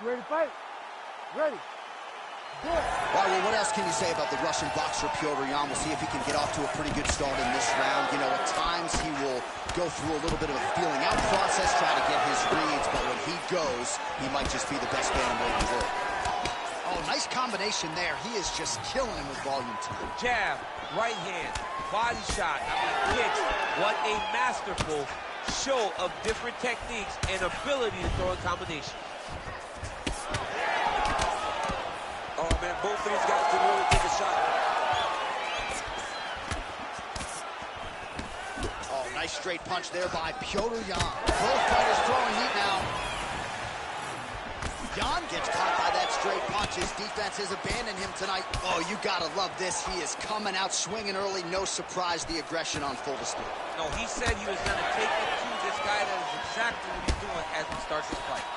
Ready to fight? Ready. All right, well, what else can you say about the Russian boxer Petr Yan? We'll see if he can get off to a pretty good start in this round. You know, at times he will go through a little bit of a feeling out process, try to get his reads, but when he goes, he might just be the best bantamweight in the world. Oh, nice combination there. He is just killing him with volume tonight. Jab, right hand, body shot. I mean, kicks. What a masterful show of different techniques and ability to throw in combination. Oh, man, both of these guys can really take a shot. Oh, nice straight punch there by Petr Yan. Both fighters throwing heat now. Yan gets caught by that straight punch. His defense has abandoned him tonight. Oh, you gotta love this. He is coming out swinging early. No surprise, the aggression on full display. No, he said he was gonna take it to this guy. That is exactly what he's doing as he starts his fight.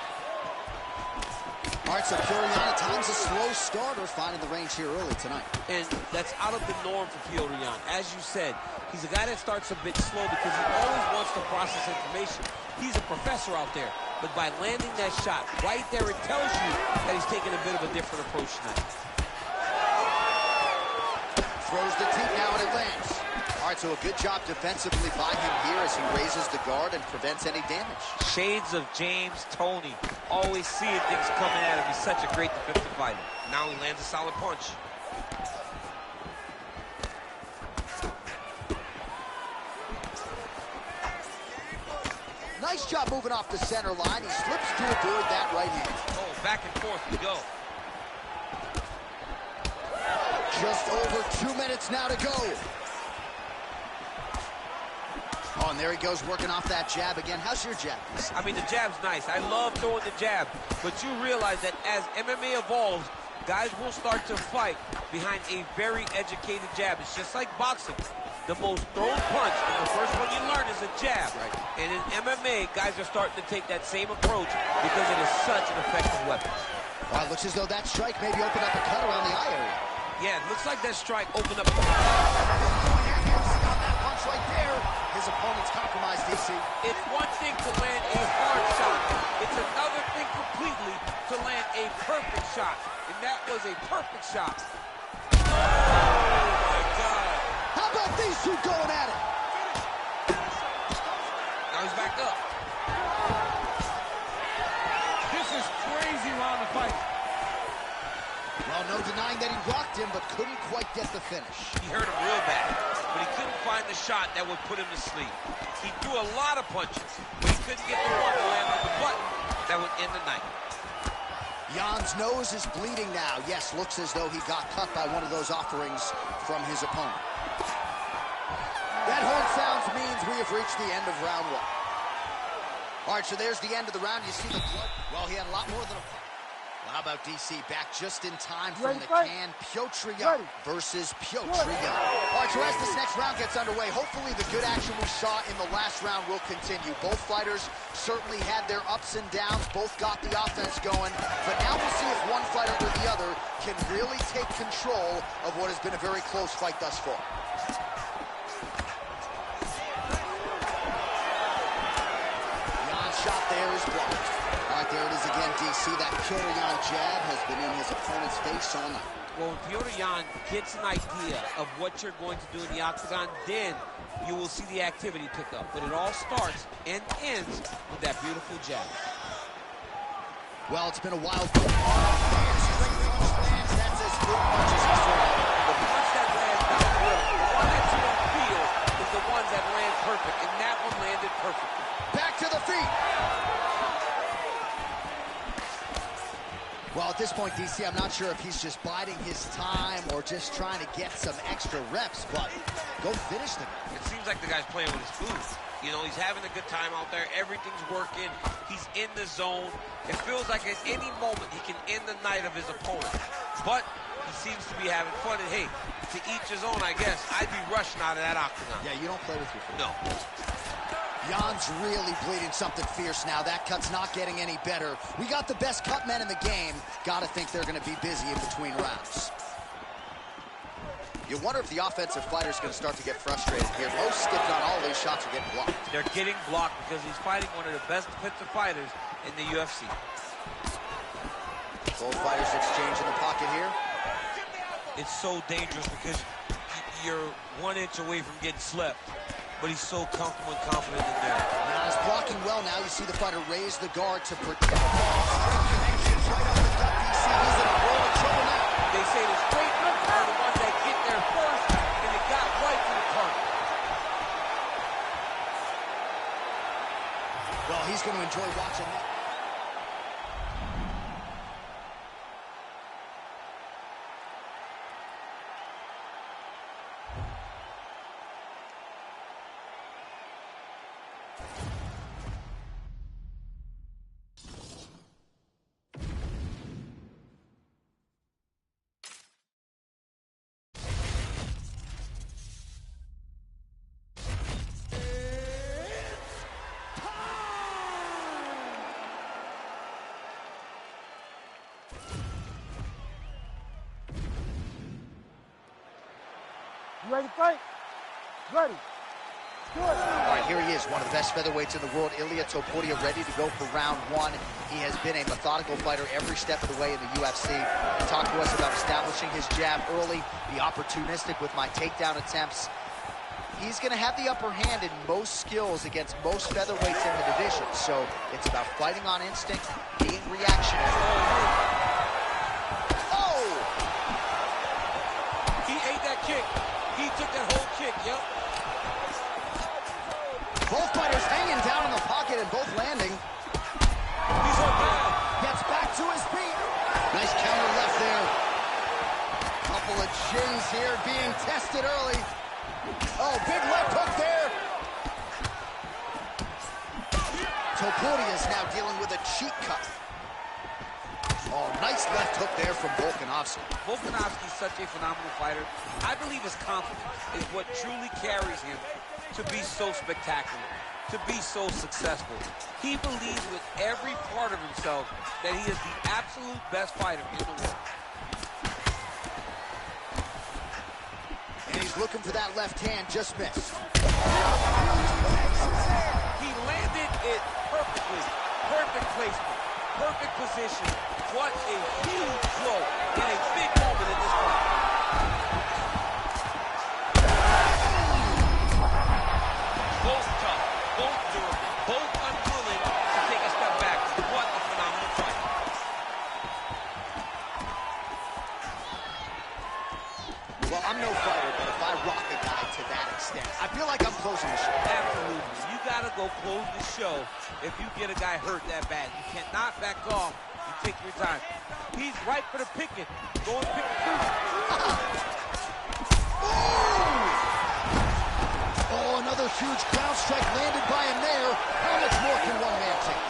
All right, so Petr Yan at times a slow starter, finding the range here early tonight. And that's out of the norm for Petr Yan. As you said, he's a guy that starts a bit slow because he always wants to process information. He's a professor out there. But by landing that shot right there, it tells you that he's taking a bit of a different approach tonight. Throws the teep now and it lands. All right, so a good job defensively by him here as he raises the guard and prevents any damage. Shades of James Toney. Always seeing things coming at him. He's such a great defensive fighter. Now he lands a solid punch. Nice job moving off the center line. He slips to avoid that right hand. Oh, back and forth we go. Just over 2 minutes now to go. Oh, and there he goes, working off that jab again. How's your jab? I mean, the jab's nice. I love throwing the jab. But you realize that as MMA evolves, guys will start to fight behind a very educated jab. It's just like boxing. The most thrown punch, and the first one you learn is a jab. Right. And in MMA, guys are starting to take that same approach because it is such an effective weapon. Well, it looks as though that strike maybe opened up a cut around the eye area. Yeah, it looks like that strike opened up. On that punch right there. His opponent's compromised, DC. It's one thing to land a hard shot. It's another thing completely to land a perfect shot. And that was a perfect shot. Oh, my God. How about these two going at it? Now he's back up. This is crazy round of fight. Well, no denying that he rocked him, but couldn't quite get the finish. He hurt him real bad, but he couldn't find the shot that would put him to sleep. He threw a lot of punches, but he couldn't get the one to land on the button that would end the night. Yan's nose is bleeding now. Yes, looks as though he got cut by one of those offerings from his opponent. That horn sounds means we have reached the end of round one. All right, so there's the end of the round. You see the blood. Well, he had a lot more than a... Well, how about DC back just in time from the can? Petr Yan versus Petr Yan. All right, so as this next round gets underway, hopefully the good action we saw in the last round will continue. Both fighters certainly had their ups and downs. Both got the offense going. But now we'll see if one fighter or the other can really take control of what has been a very close fight thus far. Shot there is blocked. All right, there it is again, DC. That Petr Yan jab has been in his opponent's face all night. Well, when Petr Yan gets an idea of what you're going to do in the octagon, then you will see the activity pick up. But it all starts and ends with that beautiful jab. Well, it's been a wild straight punch lands. That's as good punch as we saw. The punch that lands downhill, the one that you don't feel, is the ones that land perfect, and that one landed perfectly. Back to the feet. Well, at this point, DC, I'm not sure if he's just biding his time or just trying to get some extra reps, but go finish the guy. It seems like the guy's playing with his food. You know, he's having a good time out there. Everything's working. He's in the zone. It feels like at any moment he can end the night of his opponent. But he seems to be having fun. And, hey, to each his own, I guess. I'd be rushing out of that octagon. Yeah, you don't play with your food. No. Yan's really bleeding something fierce now. That cut's not getting any better. We got the best cut men in the game. Gotta think they're gonna be busy in between rounds. You wonder if the offensive fighter's gonna start to get frustrated here. Most, if not all, these shots are getting blocked. They're getting blocked because he's fighting one of the best defensive fighters in the UFC. Both fighters exchange in the pocket here. It's so dangerous because you're 1 inch away from getting slept, but he's so comfortable and confident in there. Now he's blocking well. Now you see the fighter raise the guard to protect. Straight connections right off the gut. DC, he's in a world of trouble now. They say the straight hooks are the ones that get there first, and it got right to the target. Well, he's going to enjoy watching that. You ready to fight? Ready. Good. All right, here he is, one of the best featherweights in the world, Ilia Topuria, ready to go for round one. He has been a methodical fighter every step of the way in the UFC. He talked to us about establishing his jab early, be opportunistic with my takedown attempts. He's going to have the upper hand in most skills against most featherweights in the division, so it's about fighting on instinct, being reactionary. Oh! He ate that kick. He took that whole kick, yep. Both fighters hanging down in the pocket and both landing. He's on down. Gets back to his feet. Nice counter left there. Couple of chins here being tested early. Oh, big left hook there. Topuria is now dealing with a cheek cut. Oh, nice left hook there from Volkanovski. Volkanovski's such a phenomenal fighter. I believe his confidence is what truly carries him to be so spectacular, to be so successful. He believes with every part of himself that he is the absolute best fighter in the world. And he's looking for that left hand, just missed. He landed it perfectly. Perfect placement, perfect position. What a huge blow in a big moment in this fight. Both tough, both durable, both unwilling to take a step back. What a phenomenal fight. Well, I'm no fighter, but if I rock a guy to that extent, I feel like I'm closing the show. Absolutely. You gotta go close the show if you get a guy hurt that bad. You cannot back off. You take your time. He's right for the picking. Go and pick the fruit. Oh, another huge ground strike landed by him there. How much more can one man take?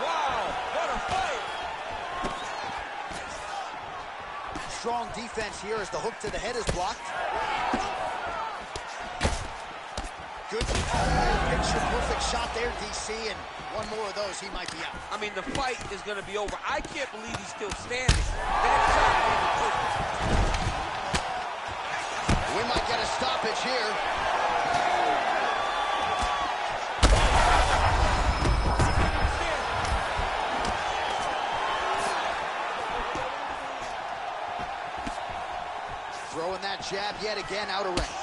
Wow, what a fight. Strong defense here as the hook to the head is blocked. Good picture, perfect shot there, DC, and one more of those, he might be out. I mean, the fight is going to be over. I can't believe he's still standing. That shot landed perfect. We might get a stoppage here. Throwing that jab yet again out of range.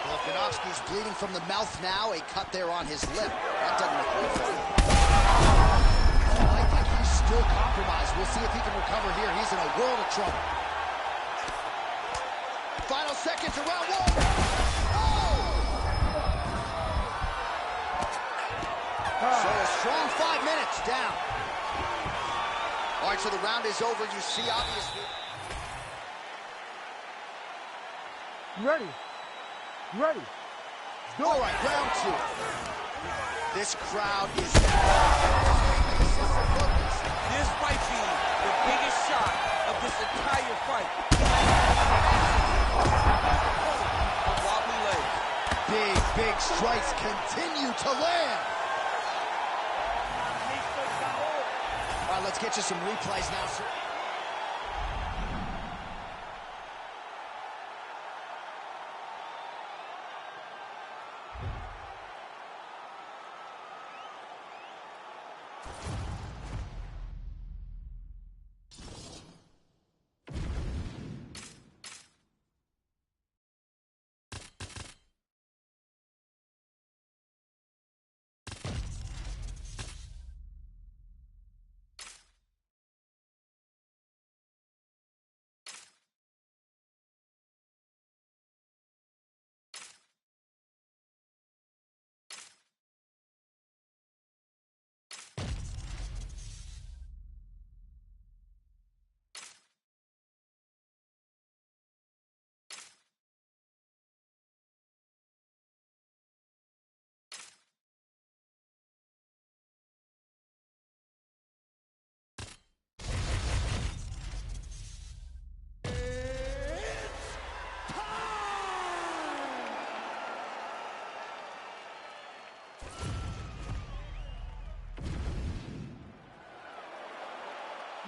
Volkanovski's bleeding from the mouth now. A cut there on his lip. That doesn't look good for him. Oh, I think he's still compromised. We'll see if he can recover here. He's in a world of trouble. Final seconds of round one. Oh! So a strong 5 minutes down. All right, so the round is over. You see, obviously. You ready? You ready? All right, round two. This crowd is... This might be the biggest shot of this entire fight. On wobbly legs. Big strikes continue to land. All right, let's get you some replays now, sir.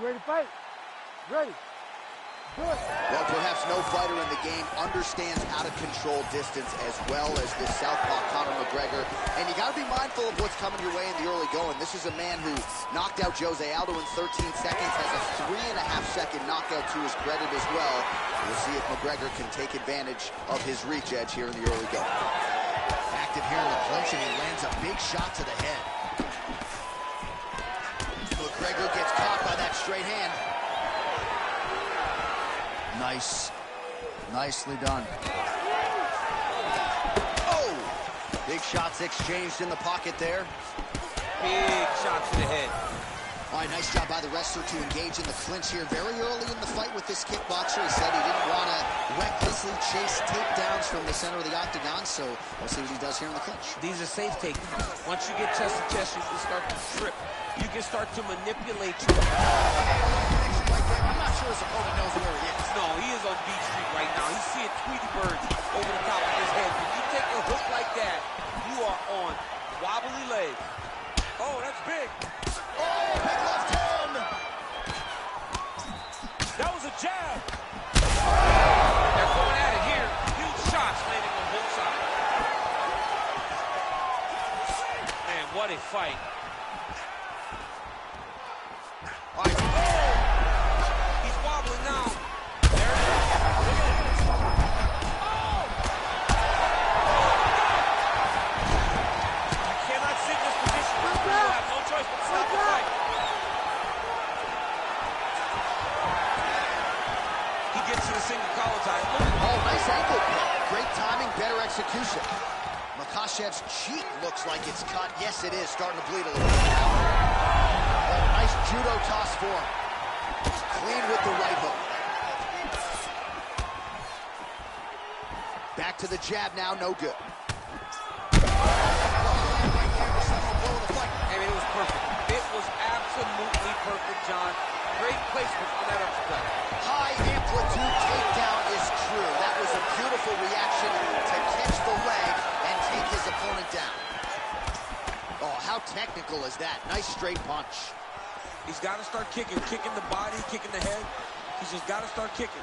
You ready to fight? Ready. Good. Well, perhaps no fighter in the game understands how to control distance as well as this southpaw Conor McGregor. And you got to be mindful of what's coming your way in the early going. This is a man who knocked out Jose Aldo in 13 seconds, has a 3.5-second knockout to his credit as well. We'll see if McGregor can take advantage of his reach edge here in the early going. Active here in the clinch, and he lands a big shot to the head. McGregor gets caught by that straight hand. Nice. Nicely done. Oh! Big shots exchanged in the pocket there. Big shot to the head. All right, nice job by the wrestler to engage in the clinch here very early in the fight with this kickboxer. He said he didn't want to recklessly chase takedowns from the center of the octagon, so we'll see what he does here in the clinch. These are safe takedowns. Once you get chest to chest, you can start to trip. You can start to manipulate your... I'm not sure his opponent knows where he is. No, he is on Beach Street right now. He's seeing Tweety Bird over the top of his head. When you take a hook like that, you are on wobbly legs. Oh, that's big. Oh, big left hand! That was a jab. They're going at it here. Huge shots landing on both sides. Man, what a fight. All right. Oh! He's wobbling now. There it is. Look at it. Oh! You cannot sit in this position. You have no choice but to stop the fight. He gets to the single collar tie. Look at Oh, nice ankle pick. Great timing, better execution. Makhachev's cheek looks like it's cut. Yes, it is. Starting to bleed a little bit now. Oh, nice judo toss for him. Clean with the right hook. Back to the jab now, no good. I mean, it was perfect. It was absolutely perfect, John. Great placement on that uppercut. High amplitude takedown is true. That was a beautiful reaction to catch the leg and take his opponent down. Oh, how technical is that? Nice straight punch. He's got to start kicking the body, kicking the head. He's just got to start kicking.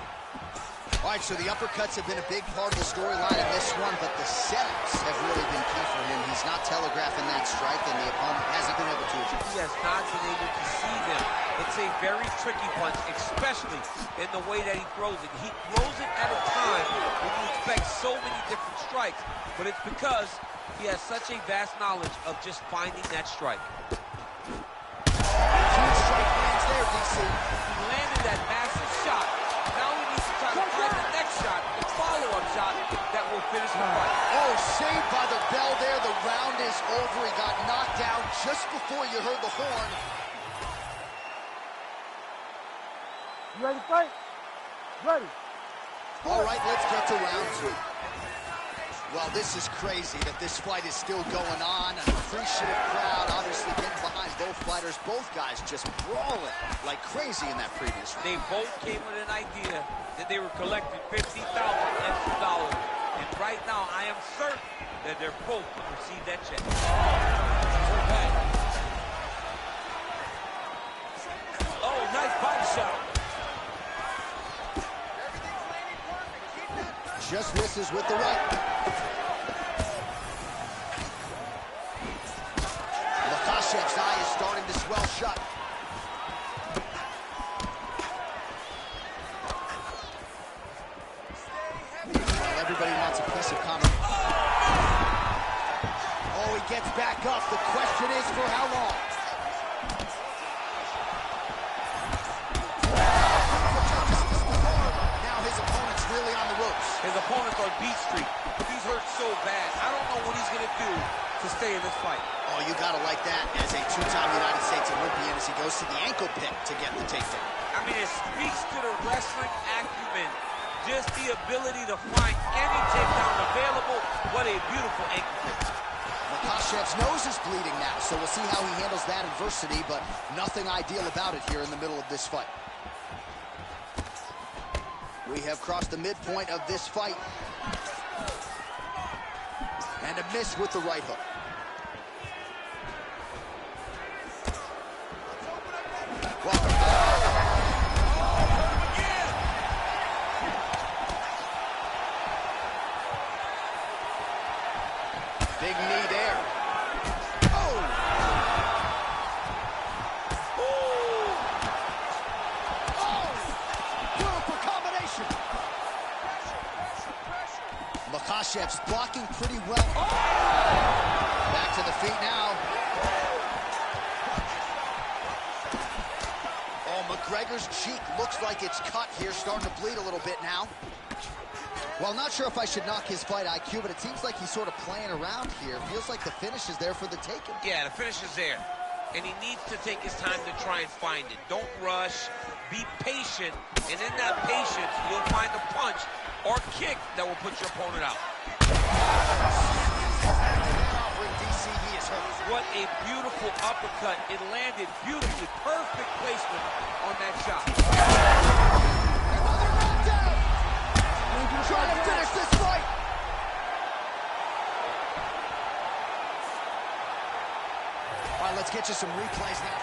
All right, so the uppercuts have been a big part of the storyline in this one, but the setups have really been key for him. He's not telegraphing that strike, and the opponent hasn't been able to adjust. He has not been able to see them. It's a very tricky punch, especially in the way that he throws it. He throws it at a time when you expect so many different strikes, but it's because he has such a vast knowledge of just finding that strike. Huge strike lands there, DC. He landed that massive shot. Now he needs to try to find the next shot, the follow-up shot that will finish the fight. Oh, saved by the bell there. The round is over. He got knocked down just before you heard the horn. You ready to fight? Ready. All right, let's get to round two. Well, this is crazy that this fight is still going on. An appreciative crowd obviously getting behind both fighters. Both guys just brawling like crazy in that previous round. They both came with an idea that they were collecting $50,000 extra dollars. And right now, I am certain that they're both going to receive that check. Oh, nice body shot. Just misses with the right. Makhachev's eye is starting to swell shut. Well, everybody wants a piece of Conor. Oh, he gets back up. The question is for how long? Now his opponent's really on the ropes. His opponent's on Beach Street. He's hurt so bad. I don't know what he's going to do to stay in this fight. Oh, you gotta like that as a two-time United States Olympian as he goes to the ankle pick to get the takedown. I mean, it speaks to the wrestling acumen. Just the ability to find any takedown available. What a beautiful ankle pick. Makhachev's nose is bleeding now, so we'll see how he handles that adversity, but nothing ideal about it here in the middle of this fight. We have crossed the midpoint of this fight. And a miss with the right hook. Welcome. Big knee there. Oh! Ooh! Oh! Beautiful combination. Makhachev's blocking pretty well. Oh! Back to the feet now. Oh, McGregor's cheek looks like it's cut here, starting to bleed a little bit now. Well, not sure if I should knock his fight IQ, but it seems like he's sort of playing around here. Feels like the finish is there for the taking. Yeah, the finish is there. And he needs to take his time to try and find it. Don't rush. Be patient. And in that patience, you'll find a punch or kick that will put your opponent out. DC, he is hurt. What a beautiful uppercut. It landed beautifully. Perfect placement on that shot. Another knockdown. Trying to finish this fight. All right, let's get you some replays now.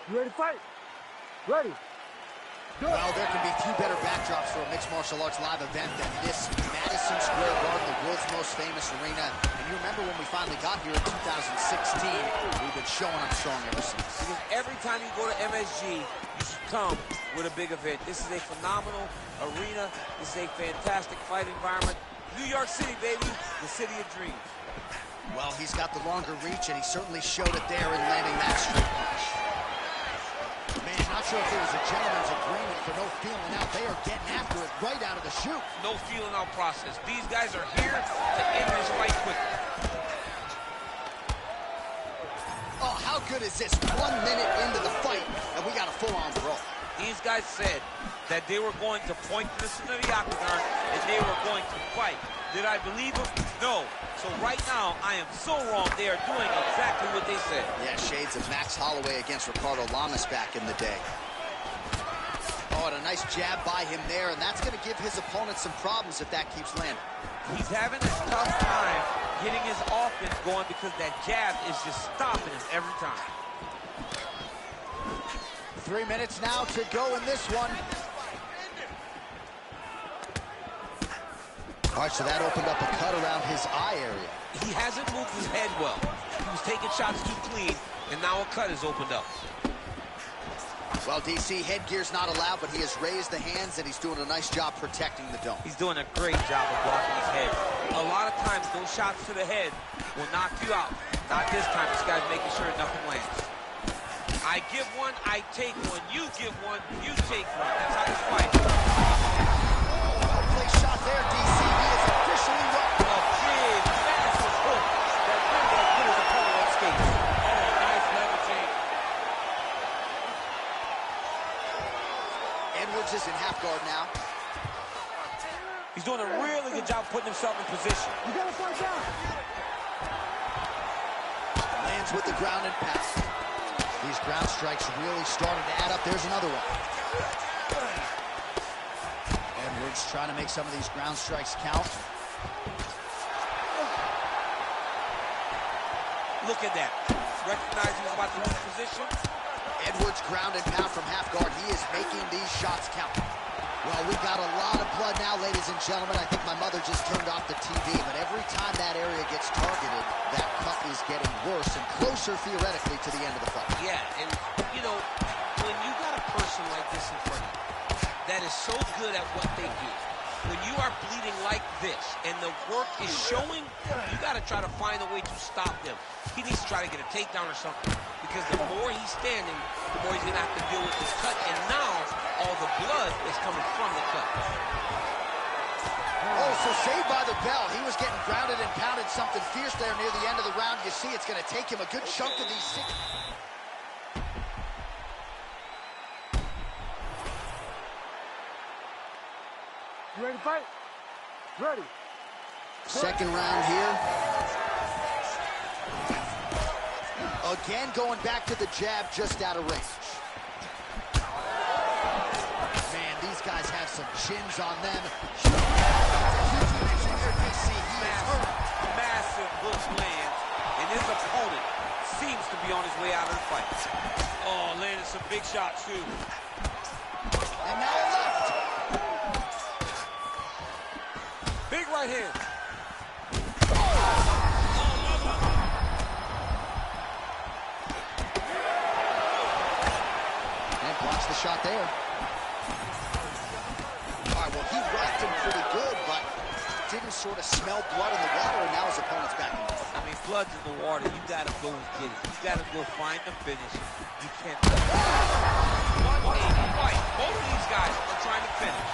You ready to fight? Ready. Good. Well, there can be few better backdrops for a mixed martial arts live event than this Madison Square Garden, the world's most famous arena. And you remember when we finally got here in 2016, we've been showing up strong ever since. Because every time you go to MSG, you should come with a big event. This is a phenomenal arena. This is a fantastic fight environment. New York City, baby, the city of dreams. Well, he's got the longer reach, and he certainly showed it there in landing that straight punch. Man, not sure if there was a gentleman's agreement for no feeling out. They are getting after it right out of the chute. No feeling out process. These guys are here to end this fight quickly. Oh, how good is this? 1 minute into the fight, and we got a full-on brawl. These guys said that they were going to point this into the octagon and they were going to fight. Did I believe them? No. So right now, I am so wrong. They are doing exactly what they said. Yeah, shades of Max Holloway against Ricardo Lamas back in the day. Oh, and a nice jab by him there, and that's going to give his opponent some problems if that keeps landing. He's having a tough time getting his offense going because that jab is just stopping him every time. 3 minutes now to go in this one. All right, so that opened up a cut around his eye area. He hasn't moved his head well. He was taking shots too clean, and now a cut has opened up. Well, DC, headgear's not allowed, but he has raised the hands, and he's doing a nice job protecting the dome. He's doing a great job of blocking his head. A lot of times, those shots to the head will knock you out. Not this time. This guy's making sure nothing lands. I give one, I take one. You give one, you take one. That's how you fight. Well-placed shot there, DC. He is officially up. A big, massive hook that really put his opponent on skates. Oh, nice level change. Edwards is in half guard now. He's doing a really good job putting himself in position. You gotta fight down. Lands with the ground and pass. These ground strikes really started to add up. There's another one. Edwards trying to make some of these ground strikes count. Look at that. Recognizing he's about to lose position. Edwards ground and pound from half guard. He is making these shots count. Well, we got a lot of blood now, ladies and gentlemen. I think my mother just turned off the TV, but every time that area gets targeted, that cut is getting worse and closer, theoretically, to the end of the fight. Yeah, and, you know, when you got a person like this in front of you that is so good at what they do, when you are bleeding like this and the work is showing, you got to try to find a way to stop them. He needs to try to get a takedown or something, because the more he's standing, the more he's going to have to deal with this cut. And now, all the blood is coming from the cut. Oh, so saved by the bell. He was getting grounded and pounded something fierce there near the end of the round. You see it's going to take him a good chunk of these 6. You ready to fight? Ready. Second round here. Again, going back to the jab just out of range. Man, these guys have some chins on them. Massive hook lands, and his opponent seems to be on his way out of the fight. Oh, landed some big shots, too. And now a left. Big right hand. And blocks the shot there. All right, well, he rocked him pretty good, but didn't sort of smell blood in the water, and now his opponent's back in. I mean, blood's in the water. You gotta go and get it. You gotta go find the finish. You can't. What a fight. Both of these guys are trying to finish.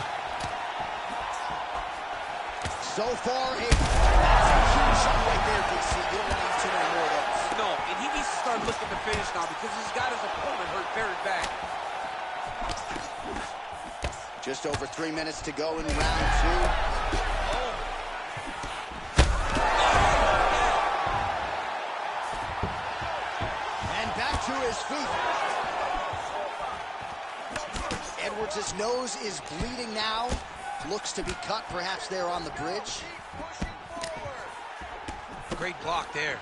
So far, a massive huge shot right there, DC. You don't want to use too many more of those. No, and he needs to start looking to finish now because he's got his opponent hurt very bad. Just over 3 minutes to go in round 2. And back to his feet. Edwards' nose is bleeding now. Looks to be cut, perhaps there on the bridge. Great block there.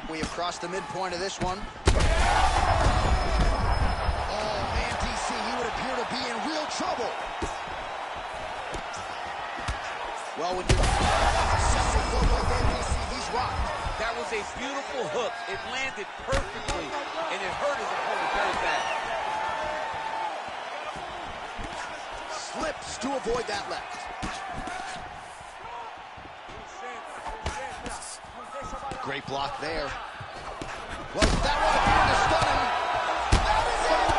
We have crossed the midpoint of this one. Be in real trouble. Well, when you're he's rocked. That was a beautiful hook. It landed perfectly, and it hurt his opponent very bad. Slips to avoid that left. Great block there. Well, that one appeared to stun him. That is it.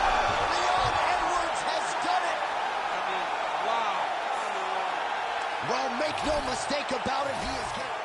Well, make no mistake about it, he is getting...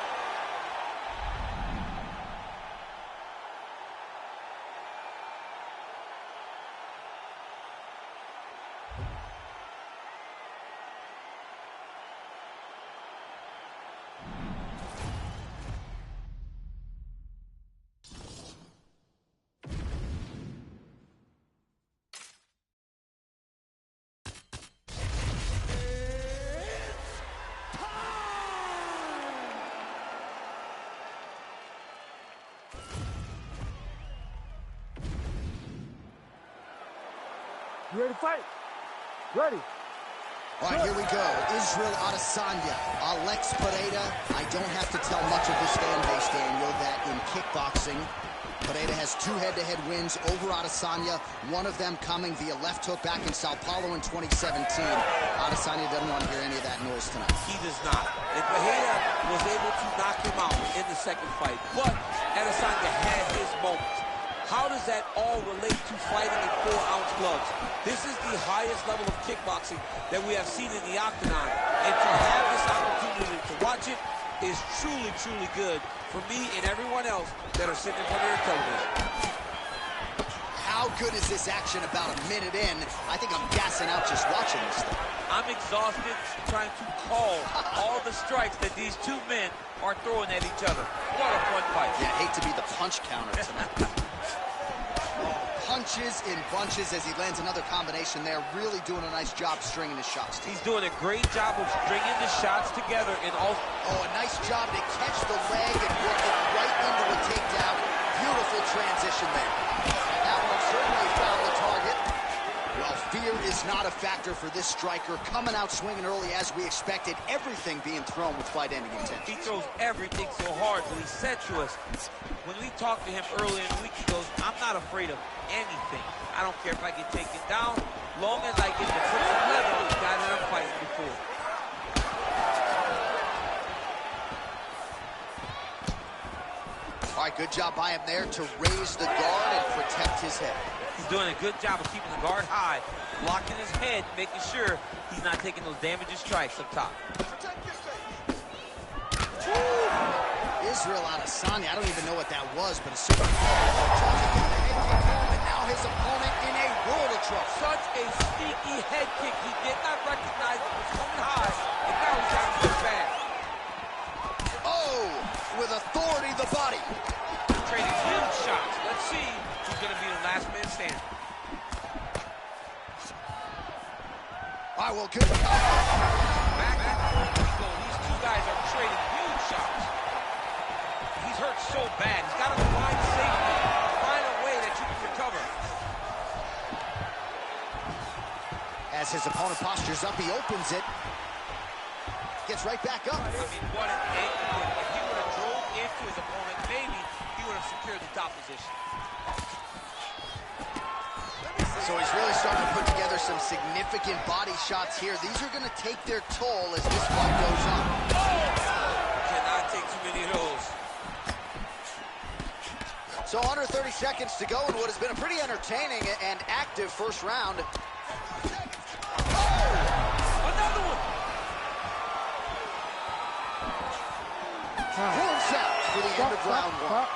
You ready to fight? Ready. All right, here we go. Israel Adesanya, Alex Pereira. I don't have to tell much of this fan base, Daniel, that in kickboxing, Pereira has 2 head-to-head wins over Adesanya, one of them coming via left hook back in Sao Paulo in 2017. Adesanya doesn't want to hear any of that noise tonight. He does not. And Pereira was able to knock him out in the second fight, but Adesanya had his moment. How does that all relate to fighting in 4-ounce gloves? This is the highest level of kickboxing that we have seen in the octagon. And to have this opportunity to watch it is truly, truly good for me and everyone else that are sitting in front of their television. How good is this action about a minute in? I think I'm gassing out just watching this thing. I'm exhausted trying to call all the strikes that these 2 men are throwing at each other. What a fun fight. Yeah, I hate to be the punch counter tonight. Punches in bunches as he lands another combination there. Really doing a nice job stringing his shots. He's doing a great job of stringing the shots together and also... Oh, a nice job to catch the leg and work it right into a takedown. Beautiful transition there. And that one certainly found the target. Well, fear is not a factor for this striker. Coming out swinging early as we expected. Everything being thrown with fight-ending intent. He throws everything so hard, but he said to us, when we talked to him earlier in the week, he goes, I'm not afraid of anything. I don't care if I get taken down, long as I get to put some leather on the guy that I'm fighting before. All right, good job by him there to raise the guard and protect his head. He's doing a good job of keeping the guard high, blocking his head, making sure he's not taking those damaging strikes up top. Israel Adesanya, I don't even know what that was, but a super and now his opponent in a world of trouble. Such a sneaky head kick. He did not recognize it was coming high, and now he's out of the bag. Oh, with authority, the body. Trading huge shots. Let's see who's going to be the last man standing. I will give it. Back and forth we go. These two guys are trading huge shots. He's hurt so bad. He's got to find safety. Find a way that you can recover. As his opponent postures up, he opens it. Gets right back up. I mean, what an angle. If he would have drove into his opponent, maybe he would have secured the top position. So he's really starting to put together some significant body shots here. These are going to take their toll as this fight goes on. Cannot take too many of those. So under 30 seconds to go in what has been a pretty entertaining and active first round. Another one. Horn sounds for the end of round one.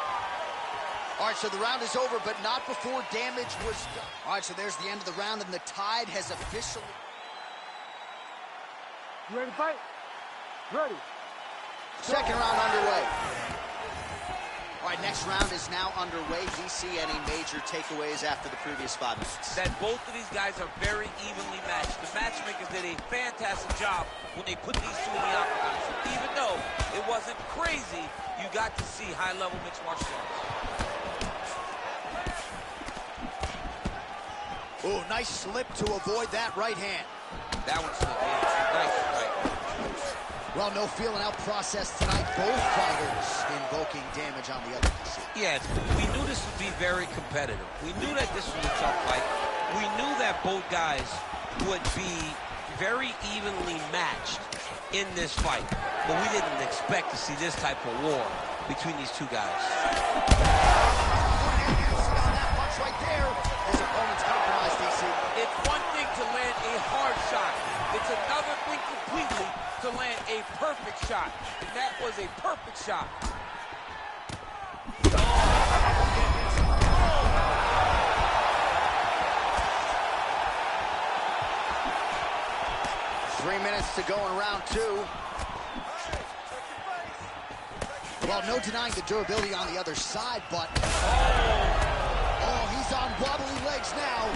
All right, so the round is over, but not before damage was done. All right, so there's the end of the round, and the tide has officially... You ready to fight? Ready. Second round underway. All right, next round is now underway. DC, any major takeaways after the previous 5 minutes? That both of these guys are very evenly matched. The matchmakers did a fantastic job when they put these two in the octagon. So even though it wasn't crazy, you got to see high-level mixed martial arts. Oh, nice slip to avoid that right hand. That one slipped in. Nice strike. Well, no feeling out process tonight. Both fighters invoking damage on the other. Yeah, we knew this would be very competitive. We knew that this was a tough fight. We knew that both guys would be very evenly matched in this fight. But we didn't expect to see this type of war between these two guys. That punch right there. His opponent's compromised, DC. It's one thing to land a hard shot. It's another thing completely to land a perfect shot. And that was a perfect shot. 3 minutes to go in round two. Well, no denying the durability on the other side, but... Oh, he's on wobbly legs now.